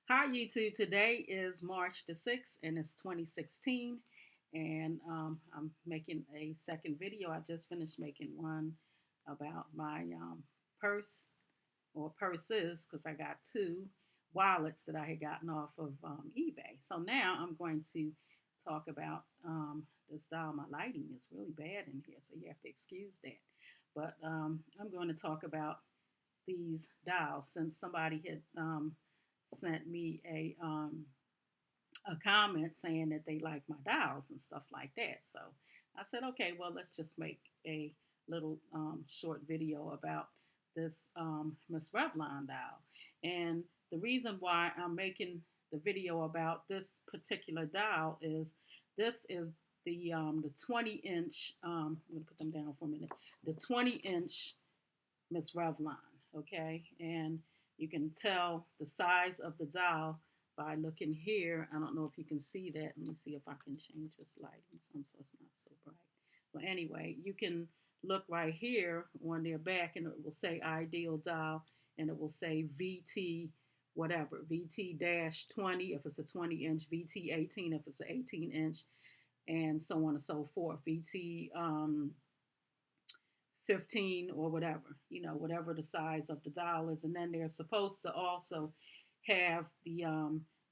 Hi YouTube, today is March the 6th and it's 2016 and I'm making a second video. I just finished making one about my purse or purses because I got two wallets that I had gotten off of eBay. So now I'm going to talk about this dial. My lighting is really bad in here, so you have to excuse that. But I'm going to talk about these dials since somebody had sent me a comment saying that they like my dials and stuff like that. So I said, okay, well, let's just make a little short video about this Miss Revlon dial. And the reason why I'm making the video about this particular dial is this is the 20-inch. I'm gonna put them down for a minute. The 20-inch Miss Revlon, okay? And you can tell the size of the dial by looking here. I don't know if you can see that. Let me see if I can change this lighting some so it's not so bright. Well, anyway, you can look right here on their back and it will say ideal dial and it will say VT whatever, VT-20 if it's a 20-inch, VT-18 if it's an 18-inch, and so on and so forth. VT 15 or whatever, whatever the size of the dial is. And then they're supposed to also have the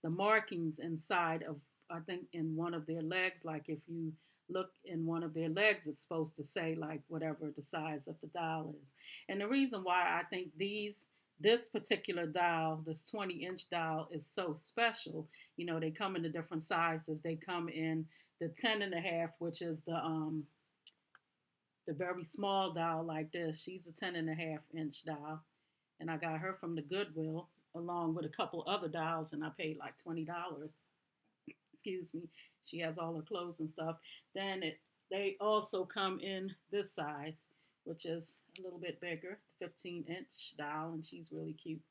markings inside of, I think, in one of their legs. Like if you look in one of their legs, it's supposed to say like whatever the size of the dial is. And the reason why I think this particular dial, this 20-inch dial, is so special. They come in the different sizes. They come in the 10 and a half, which is the very small dial like this. She's a 10.5-inch dial. And I got her from the Goodwill along with a couple other dials, and I paid like $20. Excuse me. She has all her clothes and stuff. They also come in this size, which is a little bit bigger, the 15-inch dial, and she's really cute.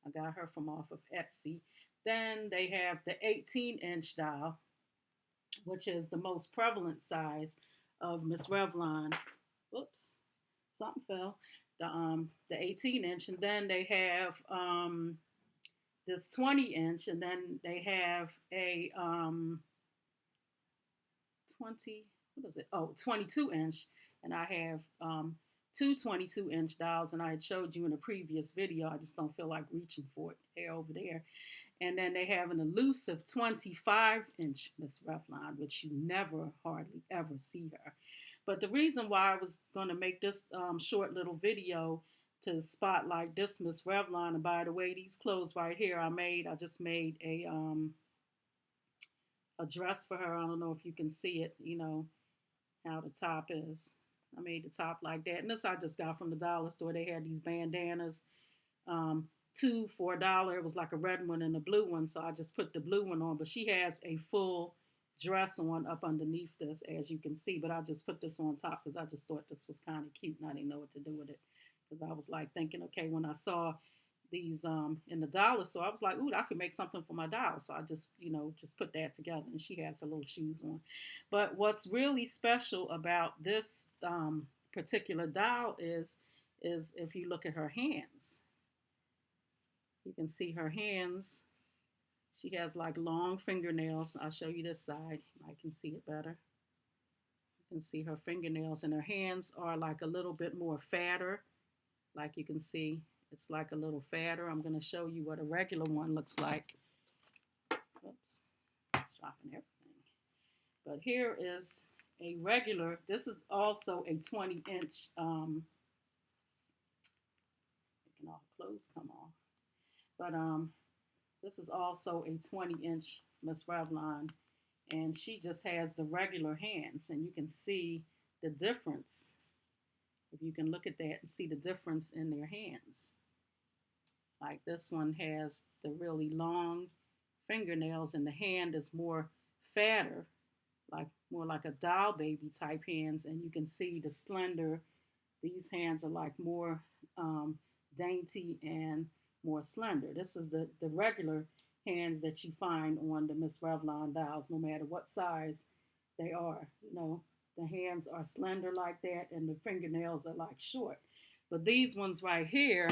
I got her from off of Etsy. Then they have the 18-inch dial, which is the most prevalent size of Miss Revlon. Whoops, something fell. The 18-inch, and then they have this 20-inch, and then they have a 20. What is it? Oh, 22-inch, and I have two 22-inch dials, and I had showed you in a previous video. I just don't feel like reaching for it. They're over there. And then they have an elusive 25-inch Miss Revlon, which you never, hardly ever see her. But the reason why I was going to make this short little video to spotlight this Miss Revlon, and by the way, these clothes right here I just made a dress for her. I don't know if you can see it, how the top is. I made the top like that. And this I just got from the dollar store. They had these bandanas, two for $1. It was like a red one and a blue one. So I just put the blue one on. But she has a full dress on up underneath this, as you can see. But I just put this on top because I just thought this was kind of cute and I didn't know what to do with it. Because I was like thinking, okay, when I saw these in the dollar store, I was like, ooh, I could make something for my doll. So I just, just put that together, and she has her little shoes on. But what's really special about this particular doll is if you look at her hands, you can see her hands. She has like long fingernails. I'll show you this side. I can see it better. You can see her fingernails, and her hands are like a little bit more fatter. Like you can see, it's like a little fatter. I'm going to show you what a regular one looks like. Oops, dropping everything. But here is a regular. This is also a 20-inch. Making all the clothes come off. But this is also a 20-inch Miss Revlon, and she just has the regular hands, and you can see the difference. If you can look at that and see the difference in their hands. Like this one has the really long fingernails, and the hand is more fatter, like more like a doll baby type hands, and you can see the slender. These hands are like more dainty and more slender. This is the regular hands that you find on the Miss Revlon dolls, no matter what size they are. The hands are slender like that, and the fingernails are like short. But these ones right here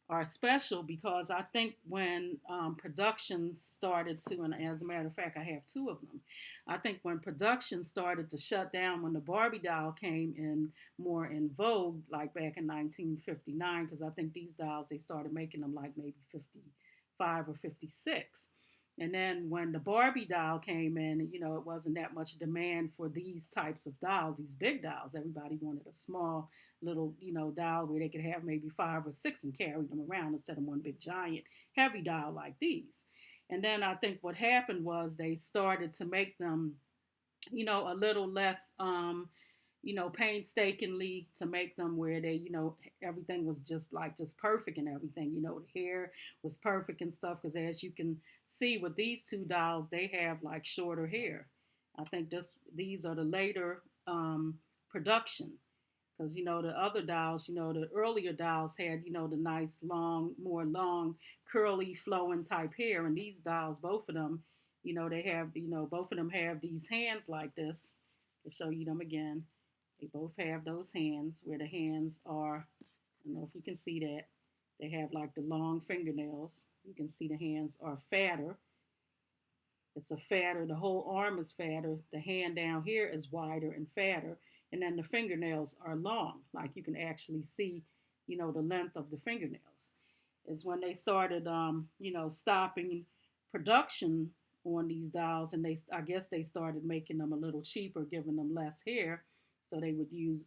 are special because I think when production started to, and as a matter of fact, I have two of them. I think when production started to shut down, when the Barbie doll came in more in vogue, like back in 1959, because I think these dolls, they started making them like maybe 55 or 56. And then when the Barbie doll came in, it wasn't that much demand for these types of dolls, these big dolls. Everybody wanted a small little, doll where they could have maybe five or six and carry them around instead of one big giant heavy doll like these. And then I think what happened was they started to make them, a little less painstakingly to make them where they, everything was just perfect and everything. The hair was perfect and stuff. Because as you can see with these two dolls, they have like shorter hair. I think these are the later production. Because the other dolls, the earlier dolls had the nice long, more long, curly, flowing type hair, and these dolls, both of them, they have both of them have these hands like this. To show you them again, they both have those hands where the hands are. I don't know if you can see that. They have like the long fingernails. You can see the hands are fatter. It's a fatter, the whole arm is fatter. The hand down here is wider and fatter. And then the fingernails are long. Like you can actually see, the length of the fingernails. Is when they started, stopping production on these dolls. And I guess they started making them a little cheaper, giving them less hair. So they would use,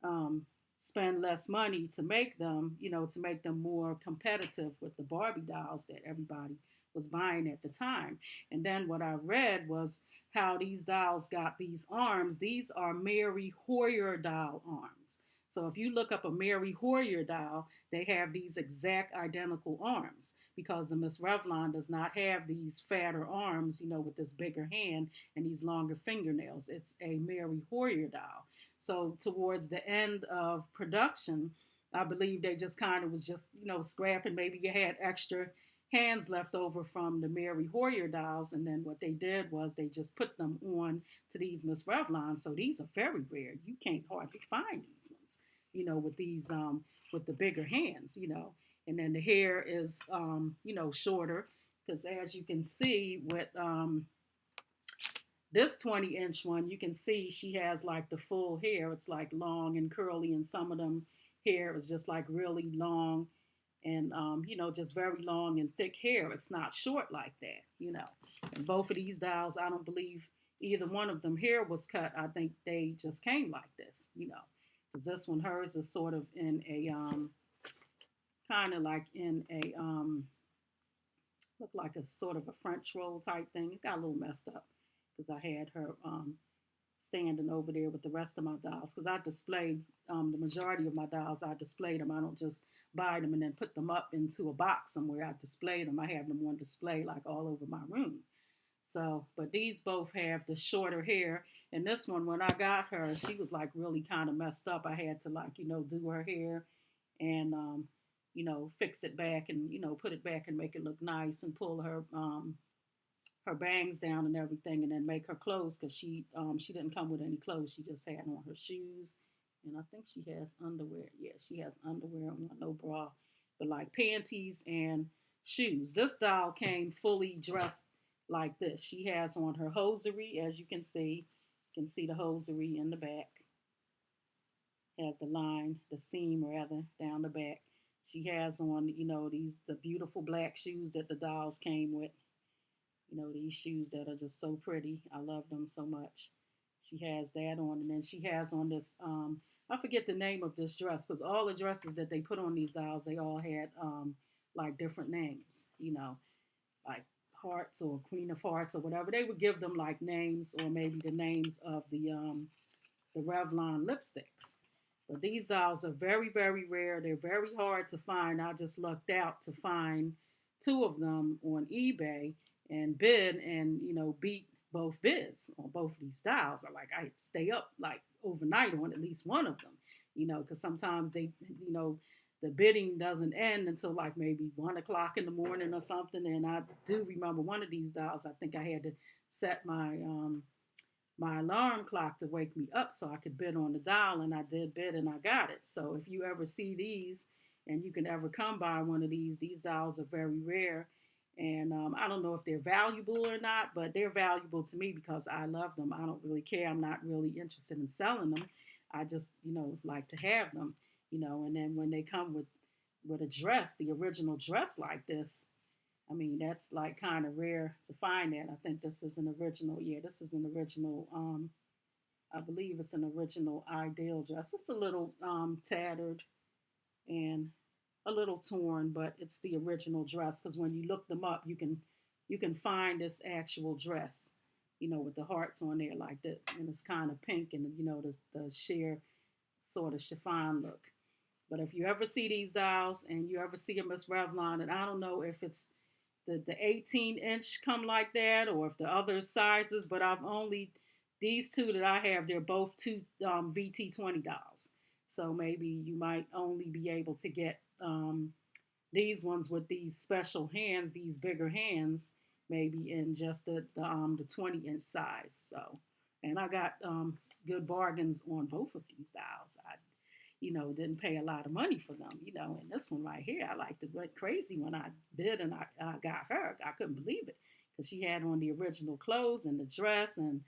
um, spend less money to make them, to make them more competitive with the Barbie dolls that everybody was buying at the time. And then what I read was how these dolls got these arms. These are Mary Hoyer doll arms. So if you look up a Mary Hoyer doll, they have these exact identical arms because the Miss Revlon does not have these fatter arms, with this bigger hand and these longer fingernails. It's a Mary Hoyer doll. So towards the end of production, I believe they just kind of was just, scrapping. Maybe you had extra hands left over from the Mary Hoyer dolls, and then what they did was they just put them on to these Miss Revlon. So these are very rare. You can't hardly find these ones, with these with the bigger hands, And then the hair is shorter because as you can see with this 20-inch one, you can see she has like the full hair. It's like long and curly, and some of them hair is just like really long and, just very long and thick hair. It's not short like that. And both of these dolls, I don't believe either one of them hair was cut. I think they just came like this. Because this one, hers is sort of in a, kind of like in a, look like a sort of a French roll type thing. It got a little messed up because I had her standing over there with the rest of my dolls because I displayed the majority of my dolls. I displayed them. I don't just buy them and then put them up into a box somewhere. I display them. I have them on display like all over my room. So, but these both have the shorter hair. And this one, when I got her, she was like really kind of messed up. I had to like, do her hair and, fix it back and, put it back and make it look nice and pull her bangs down and everything, and then make her clothes because she didn't come with any clothes. She just had on her shoes, and I think she has underwear. Yeah, she has underwear on, no bra, but like panties and shoes. This doll came fully dressed like this. She has on her hosiery, as you can see. You can see the hosiery in the back. Has the line, the seam rather, down the back. She has on, the beautiful black shoes that the dolls came with. These shoes that are just so pretty. I love them so much. She has that on, and then she has on this. I forget the name of this dress because all the dresses that they put on these dolls, they all had like different names. Like Hearts or Queen of Hearts or whatever. They would give them like names or maybe the names of the Revlon lipsticks. But these dolls are very, very rare. They're very hard to find. I just lucked out to find two of them on eBay and bid and, beat both bids on both of these dolls. I stay up like overnight on at least one of them, because sometimes they, the bidding doesn't end until like maybe 1 o'clock in the morning or something. And I do remember one of these dolls, I think I had to set my alarm clock to wake me up so I could bid on the doll, and I did bid and I got it. So if you ever see these and you can ever come by one of these. These dolls are very rare, and I don't know if they're valuable or not, but they're valuable to me because I love them. I don't really care. I'm not really interested in selling them. I just, like to have them, and then when they come with a dress, the original dress like this, I mean, that's like kind of rare to find that. I think this is an original. Yeah, this is an original. I believe it's an original ideal dress. It's a little tattered and a little torn, but it's the original dress because when you look them up, you can find this actual dress, with the hearts on there like that, and it's kind of pink and the sheer sort of chiffon look. But if you ever see these dolls and you ever see a Miss Revlon, and I don't know if it's the 18-inch come like that or if the other sizes, but I've only, these two that I have, they're both two VT-20 dolls. So maybe you might only be able to get these ones with these special hands, these bigger hands, maybe in just the 20-inch size. So, and I got good bargains on both of these dolls. I didn't pay a lot of money for them, and this one right here, I like to went crazy when I bid and I got her. I couldn't believe it because she had on the original clothes and the dress, and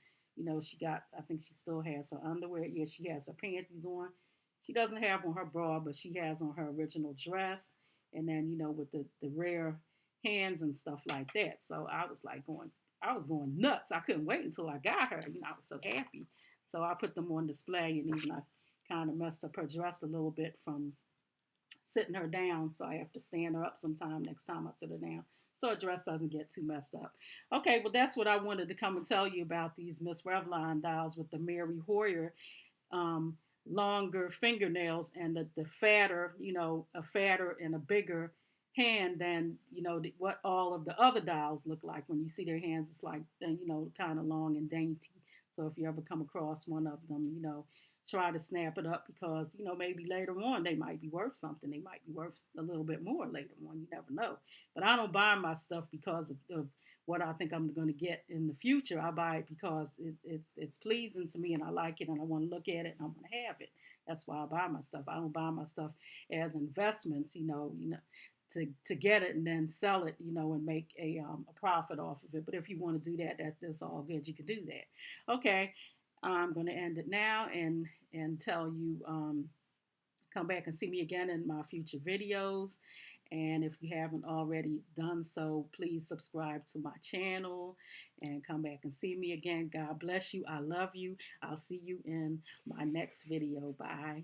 she got, I think she still has her underwear. Yeah, she has her panties on. She doesn't have on her bra, but she has on her original dress, and then with the rare hands and stuff like that. So I was going nuts. I couldn't wait until I got her. I was so happy. So I put them on display, and even I kind of messed up her dress a little bit from sitting her down. So I have to stand her up sometime next time I sit her down. So her dress doesn't get too messed up. Okay, well, that's what I wanted to come and tell you about these Miss Revlon dolls with the Mary Hoyer um, longer fingernails and the fatter, a fatter and a bigger hand than, what all of the other dolls look like. When you see their hands, it's like, kind of long and dainty. So if you ever come across one of them, try to snap it up because maybe later on they might be worth something. They might be worth a little bit more later on. You never know. But I don't buy my stuff because of what I think I'm going to get in the future. I buy it because it's pleasing to me and I like it and I want to look at it and I want to have it. That's why I buy my stuff. I don't buy my stuff as investments. To get it and then sell it, and make a profit off of it. But if you want to do that's all good. You can do that. Okay, I'm going to end it now and tell you come back and see me again in my future videos. And if you haven't already done so, please subscribe to my channel and come back and see me again. God bless you. I love you. I'll see you in my next video. Bye.